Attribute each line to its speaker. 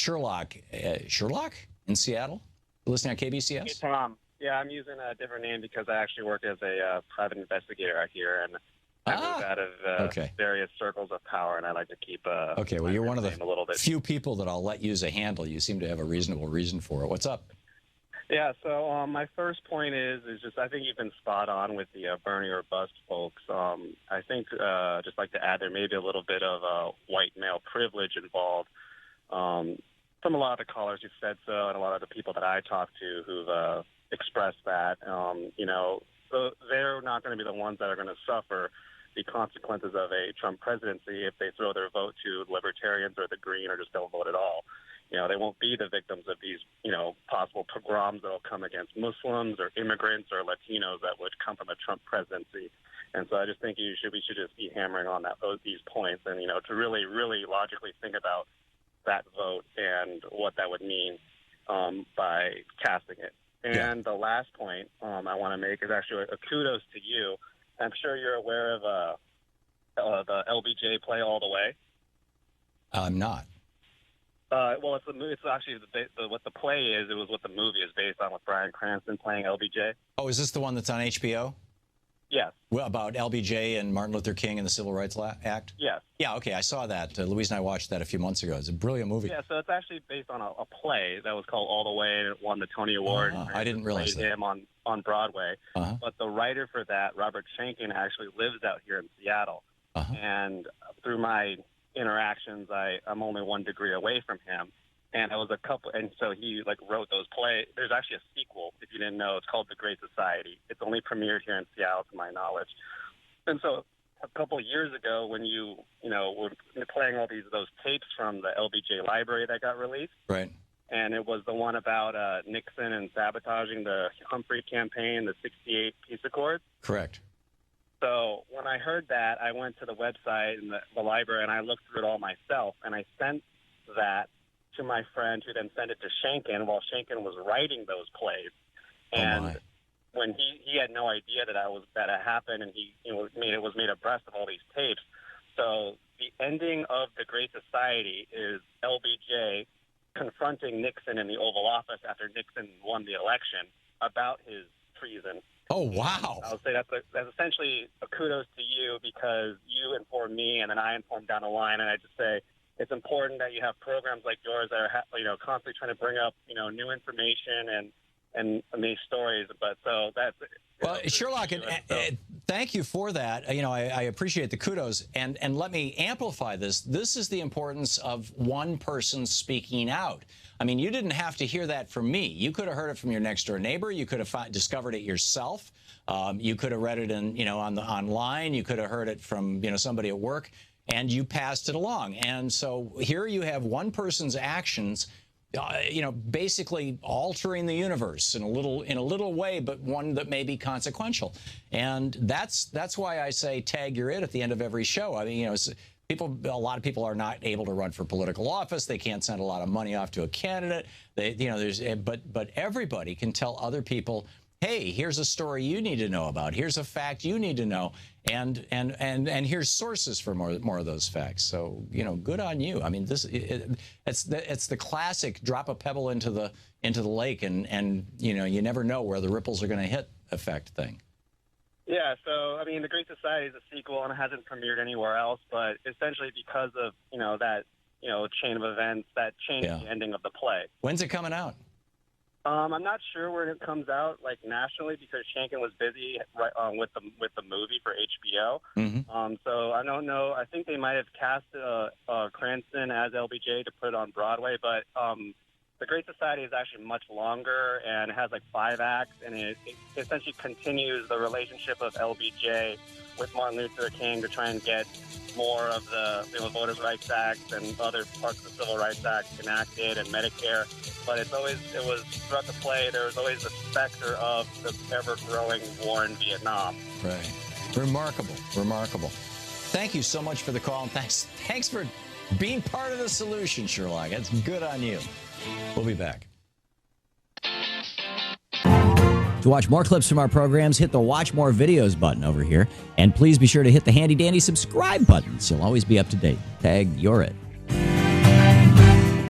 Speaker 1: Sherlock. Sherlock in Seattle? You listening on KBCS?
Speaker 2: Hey, Tom. Yeah, I'm using a different name because I actually work as a private investigator out here, and I move out of various circles of power, and I like to keep
Speaker 1: okay, well, you're one of the
Speaker 2: a little bit.
Speaker 1: few people that I'll let use a handle. You seem to have a reasonable reason for it. What's up?
Speaker 2: Yeah, so my first point is just I think you've been spot on with the Bernie or bust folks. I think just like to add there may be a little bit of white male privilege involved. From a lot of the callers who've said so, and a lot of the people that I talk to who've expressed that, so they're not going to be the ones that are going to suffer the consequences of a Trump presidency if they throw their vote to libertarians or the Green or just don't vote at all. They won't be the victims of these, possible pogroms that will come against Muslims or immigrants or Latinos that would come from a Trump presidency. And so I just think we should just be hammering on these points and, to really, really logically think about that vote and what that would mean by casting it. And the last point I want to make is actually a kudos to you. I'm sure you're aware of the LBJ play All the Way.
Speaker 1: I'm not.
Speaker 2: Well, it's actually what the play is. It was what the movie is based on, with Bryan Cranston playing LBJ.
Speaker 1: Oh, is this the one that's on HBO?
Speaker 2: Yes.
Speaker 1: Well, about LBJ and Martin Luther King and the Civil Rights Act?
Speaker 2: Yes.
Speaker 1: Yeah, okay, I saw that. Louise and I watched that a few months ago. It's a brilliant movie.
Speaker 2: Yeah, so it's actually based on a play that was called All the Way, and it won the Tony Award.
Speaker 1: I didn't realize that.
Speaker 2: Him on Broadway. But the writer for that, Robert Schenken, actually lives out here in Seattle. And through my interactions, I'm only 1 degree away from him. And so he wrote those plays. There's actually a sequel, if you didn't know. It's called The Great Society. It's only premiered here in Seattle, to my knowledge. And so a couple of years ago, when you were playing all those tapes from the LBJ library that got released,
Speaker 1: right?
Speaker 2: And it was the one about Nixon and sabotaging the Humphrey campaign, the '68 peace accords.
Speaker 1: Correct.
Speaker 2: So when I heard that, I went to the website and the library, and I looked through it all myself, and I sent that to my friend, who then sent it to Schenken while Schenken was writing those plays. And when he had no idea that it happened, and he was made abreast of all these tapes. So the ending of The Great Society is LBJ confronting Nixon in the Oval Office after Nixon won the election about his treason.
Speaker 1: Oh, wow.
Speaker 2: I would say that's essentially a kudos to you, because you informed me and then I informed down the line. And I just say it's important that you have programs like yours that are, constantly trying to bring up, new information and these stories. But so that's
Speaker 1: well, Sherlock, thank you for that. I appreciate the kudos. And let me amplify this. This is the importance of one person speaking out. I mean, you didn't have to hear that from me. You could have heard it from your next door neighbor. You could have discovered it yourself. You could have read it online. You could have heard it from somebody at work, and you passed it along. And so here you have one person's actions, basically altering the universe in a little way, but one that may be consequential. And that's why I say tag you're it at the end of every show. I mean, a lot of people are not able to run for political office. They can't send a lot of money off to a candidate. But everybody can tell other people, hey, here's a story you need to know about. Here's a fact you need to know, and here's sources for more of those facts. So good on you. I mean, it's the classic drop a pebble into the lake, and you never know where the ripples are going to hit effect thing.
Speaker 2: Yeah, so, I mean, The Great Society is a sequel and it hasn't premiered anywhere else, but essentially because of, that, chain of events, that changed the ending of the play.
Speaker 1: When's it coming out?
Speaker 2: I'm not sure when it comes out, nationally, because Schenken was busy with the movie for HBO. So I don't know. I think they might have cast Cranston as LBJ to put it on Broadway, but The Great Society is actually much longer and it has 5 acts, and it essentially continues the relationship of LBJ with Martin Luther King to try and get more of the Voters' Rights Act and other parts of the Civil Rights Act enacted, and Medicare. But it was throughout the play, there was always the specter of the ever-growing war in Vietnam.
Speaker 1: Right. Remarkable. Remarkable. Thank you so much for the call, and thanks for being part of the solution, Sherlock. That's good on you. We'll be back.
Speaker 3: To watch more clips from our programs, hit the Watch More Videos button over here. And please be sure to hit the handy-dandy subscribe button so you'll always be up to date. Tag, you're it.